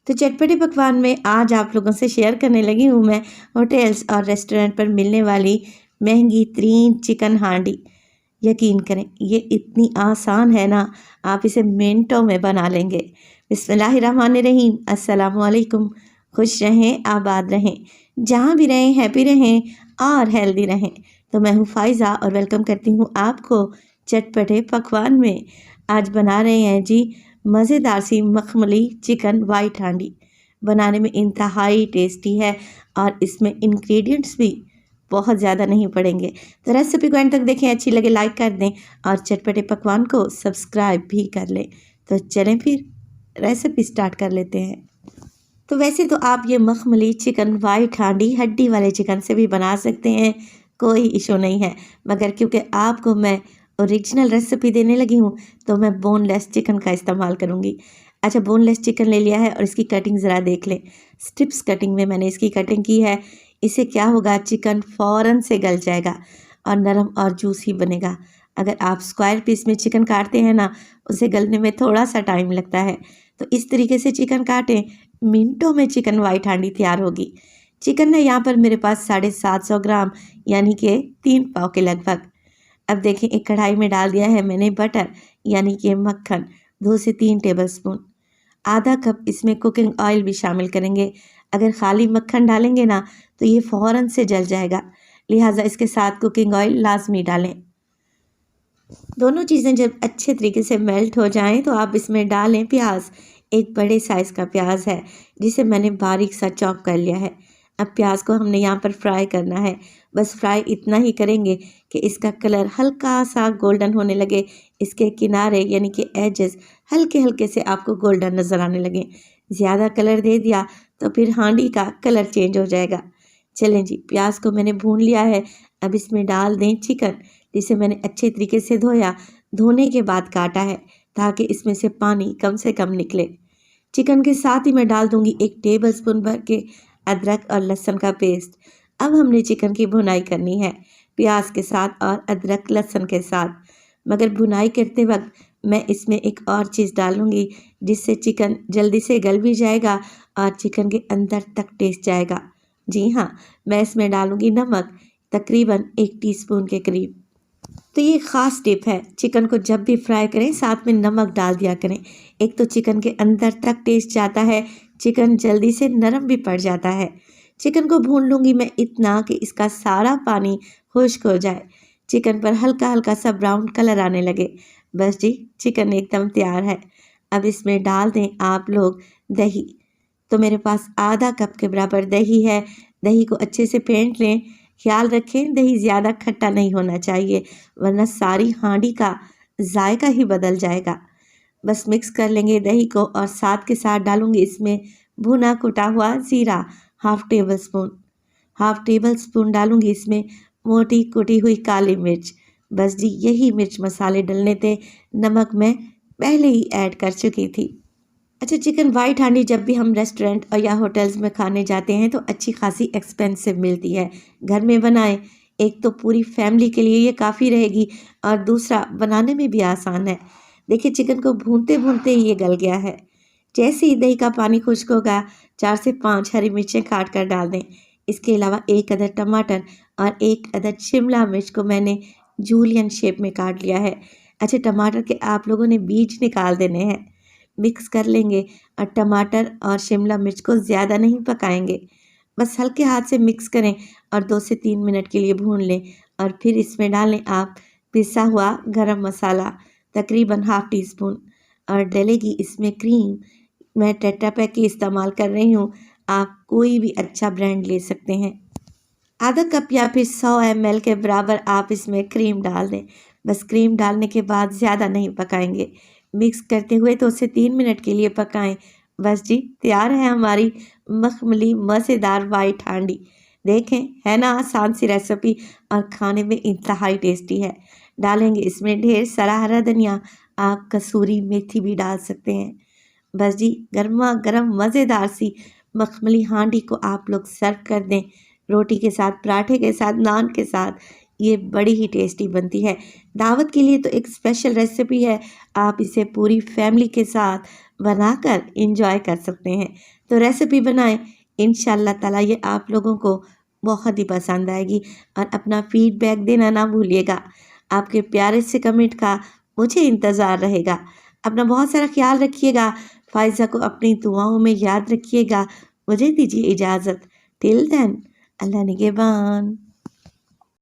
तो चटपटे पकवान में आज आप लोगों से शेयर करने लगी हूँ मैं होटल्स और रेस्टोरेंट पर मिलने वाली महंगी तरीन चिकन हांडी। यकीन करें ये इतनी आसान है ना, आप इसे मिनटों में बना लेंगे। बिस्मिल्लाहिर्रहमानिर्रहीम, अस्सलामुअलैकुम। खुश रहें, आबाद रहें, जहाँ भी रहें हैप्पी रहें और हेल्दी रहें। तो मैं हूँ फ़ाइज़ा और वेलकम करती हूँ आपको चटपटे पकवान में। आज बना रहे हैं जी मज़ेदार सी मखमली चिकन वाइट हांडी। बनाने में इंतहाई टेस्टी है और इसमें इंग्रेडिएंट्स भी बहुत ज़्यादा नहीं पड़ेंगे। तो रेसिपी को एंड तक देखें, अच्छी लगे लाइक कर दें और चटपटे पकवान को सब्सक्राइब भी कर लें। तो चलें फिर रेसिपी स्टार्ट कर लेते हैं। तो वैसे तो आप ये मखमली चिकन वाइट हांडी हड्डी वाले चिकन से भी बना सकते हैं, कोई इशू नहीं है। मगर क्योंकि आपको मैं ओरिजिनल रेसिपी देने लगी हूँ तो मैं बोनलेस चिकन का इस्तेमाल करूँगी। अच्छा, बोनलेस चिकन ले लिया है और इसकी कटिंग ज़रा देख लें। स्ट्रिप्स कटिंग में मैंने इसकी कटिंग की है। इससे क्या होगा, चिकन फ़ौरन से गल जाएगा और नरम और जूसी बनेगा। अगर आप स्क्वायर पीस में चिकन काटते हैं ना, उसे गलने में थोड़ा सा टाइम लगता है। तो इस तरीके से चिकन काटें, मिनटों में चिकन वाइट हांडी तैयार होगी। चिकन है यहाँ पर मेरे पास 750 ग्राम, यानी कि 3 पाव के लगभग। अब देखें, एक कढ़ाई में डाल दिया है मैंने बटर यानी कि मक्खन, 2 से 3 टेबलस्पून। आधा कप इसमें कुकिंग ऑयल भी शामिल करेंगे। अगर खाली मक्खन डालेंगे ना तो ये फ़ौरन से जल जाएगा, लिहाजा इसके साथ कुकिंग ऑयल लाजमी डालें। दोनों चीज़ें जब अच्छे तरीके से मेल्ट हो जाएं तो आप इसमें डालें प्याज। एक बड़े साइज़ का प्याज है जिसे मैंने बारीक सा चॉप कर लिया है। अब प्याज को हमने यहाँ पर फ्राई करना है। बस फ्राई इतना ही करेंगे कि इसका कलर हल्का सा गोल्डन होने लगे, इसके किनारे यानी कि एजेस हल्के हल्के से आपको गोल्डन नज़र आने लगे। ज़्यादा कलर दे दिया तो फिर हांडी का कलर चेंज हो जाएगा। चलें जी, प्याज को मैंने भून लिया है। अब इसमें डाल दें चिकन, जिसे मैंने अच्छे तरीके से धोया, धोने के बाद काटा है ताकि इसमें से पानी कम से कम निकले। चिकन के साथ ही मैं डाल दूंगी 1 टेबलस्पून भर के अदरक और लहसुन का पेस्ट। अब हमने चिकन की भुनाई करनी है प्याज के साथ और अदरक लहसुन के साथ। मगर भुनाई करते वक्त मैं इसमें एक और चीज़ डालूंगी जिससे चिकन जल्दी से गल भी जाएगा और चिकन के अंदर तक टेस्ट जाएगा। जी हाँ, मैं इसमें डालूंगी नमक, तकरीबन 1 टीस्पून के करीब। तो ये ख़ास टिप है, चिकन को जब भी फ्राई करें साथ में नमक डाल दिया करें। एक तो चिकन के अंदर तक टेस्ट जाता है, चिकन जल्दी से नरम भी पड़ जाता है। चिकन को भून लूँगी मैं इतना कि इसका सारा पानी खुश्क हो जाए, चिकन पर हल्का हल्का सा ब्राउन कलर आने लगे। बस जी, चिकन एकदम तैयार है। अब इसमें डाल दें आप लोग दही। तो मेरे पास आधा कप के बराबर दही है। दही को अच्छे से फेंट लें। ख्याल रखें दही ज़्यादा खट्टा नहीं होना चाहिए, वरना सारी हांडी का जायका ही बदल जाएगा। बस मिक्स कर लेंगे दही को और साथ के साथ डालूंगी इसमें भुना कुटा हुआ ज़ीरा, हाफ टेबल स्पून डालूंगी इसमें मोटी कुटी हुई काली मिर्च। बस जी, यही मिर्च मसाले डलने थे, नमक मैं पहले ही ऐड कर चुकी थी। अच्छा, चिकन वाइट हांडी जब भी हम रेस्टोरेंट और या होटल्स में खाने जाते हैं तो अच्छी खासी एक्सपेंसिव मिलती है। घर में बनाएं, एक तो पूरी फैमिली के लिए ये काफ़ी रहेगी और दूसरा बनाने में भी आसान है। देखिए, चिकन को भूनते भूनते ही ये गल गया है। जैसे ही दही का पानी खुश्क होगा, 4 से 5 हरी मिर्चें काट कर डाल दें। इसके अलावा 1 अदद टमाटर और 1 अदद शिमला मिर्च को मैंने जूलियन शेप में काट लिया है। अच्छा, टमाटर के आप लोगों ने बीज निकाल देने हैं। मिक्स कर लेंगे और टमाटर और शिमला मिर्च को ज़्यादा नहीं पकाएंगे, बस हल्के हाथ से मिक्स करें और 2 से 3 मिनट के लिए भून लें। और फिर इसमें डालें आप पिसा हुआ गरम मसाला, तकरीबन हाफ टी स्पून, और डलेगी इसमें क्रीम। मैं टेट्रा पैक की इस्तेमाल कर रही हूँ, आप कोई भी अच्छा ब्रांड ले सकते हैं। आधा कप या फिर 100 ml के बराबर आप इसमें क्रीम डाल दें। बस क्रीम डालने के बाद ज़्यादा नहीं पकाएंगे, मिक्स करते हुए 2 से 3 मिनट के लिए पकाएं। बस जी, तैयार है हमारी मखमली मज़ेदार वाइट हांडी। देखें, है ना आसान सी रेसिपी और खाने में इंतहाई टेस्टी है। डालेंगे इसमें ढेर सारा हरा धनिया, आप कसूरी मेथी भी डाल सकते हैं। बस जी, गर्मा गर्म मज़ेदार सी मखमली हांडी को आप लोग सर्व कर दें रोटी के साथ, पराठे के साथ, नान के साथ। ये बड़ी ही टेस्टी बनती है। दावत के लिए तो एक स्पेशल रेसिपी है, आप इसे पूरी फैमिली के साथ बनाकर इंजॉय कर सकते हैं। तो रेसिपी बनाएं, इंशाल्लाह ताला ये आप लोगों को बहुत ही पसंद आएगी। और अपना फीडबैक देना ना भूलिएगा। आपके प्यारे से कमेंट का मुझे इंतज़ार रहेगा। अपना बहुत सारा ख्याल रखिएगा। फ़ाइज़ा को अपनी दुआओं में याद रखिएगा। मुझे दीजिए इजाज़त। टिल देन, अल्लाह निगहबान।